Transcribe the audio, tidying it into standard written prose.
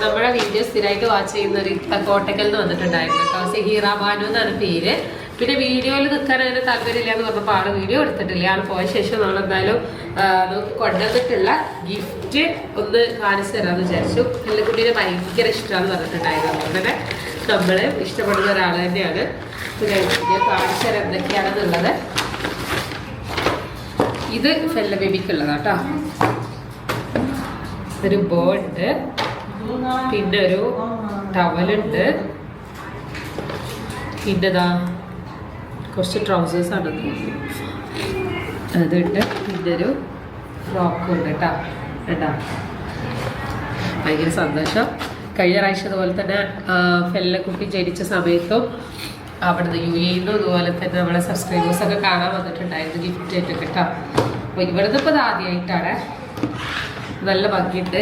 നമ്മുടെ വീഡിയോ സ്ഥിരമായിട്ട് വാച്ച് ചെയ്യുന്ന ഒരു കോട്ടക്കൽ നിന്ന് വന്നിട്ടുണ്ടായിരുന്നു കേട്ടോ. സഹീറ ബാനു എന്നാണ് പേര്. പിന്നെ വീഡിയോയിൽ നിൽക്കാൻ അതിന് താല്പര്യമില്ല എന്ന് പറഞ്ഞപ്പോൾ ആള് വീഡിയോ എടുത്തിട്ടില്ല. ആൾ പോയ ശേഷം നമ്മളെന്തായാലും നമുക്ക് കൊണ്ടുവന്നിട്ടുള്ള ഗിഫ്റ്റ് ഒന്ന് കാണിച്ചു തരാമെന്ന് വിചാരിച്ചു. കുട്ടീനെ ഭയങ്കര ഇഷ്ടമാണെന്ന് പറഞ്ഞിട്ടുണ്ടായിരുന്നു. അതുകൊണ്ട് തന്നെ നമ്മൾ ഇഷ്ടപ്പെടുന്ന ഒരാൾ തന്നെയാണ്. ഞാൻ കാണിച്ചു തരാം എന്തൊക്കെയാണെന്നുള്ളത്. ഇത് ഫെല്ല ബേബിക്കുള്ളതാട്ടോ. ഒരു ബോ ഉണ്ട്, പിന്നെ ഒരു ടവലുണ്ട്, പിന്നെതാ കുറച്ച് ട്രൗസേഴ്സാണ് അതുണ്ട്, പിന്നെ ഒരു ഫ്രോക്കും ഉണ്ട് കേട്ടോ. കേട്ടോ ഭയങ്കര സന്തോഷം. കഴിഞ്ഞ പ്രാവശ്യം അതുപോലെ തന്നെ ഫെല്ലക്കുട്ടി ജനിച്ച സമയത്തും അവിടുന്ന് UAE അതുപോലെ തന്നെ നമ്മളെ സബ്സ്ക്രൈബേഴ്സൊക്കെ കാണാൻ വന്നിട്ടുണ്ടായിരുന്നു ഗിഫ്റ്റ് ആയിട്ട് കേട്ടോ. അപ്പോൾ ഇവിടുന്ന് ഇപ്പോൾ ഇത് ആദ്യമായിട്ടാണ്. നല്ല ഭംഗിയുണ്ട്.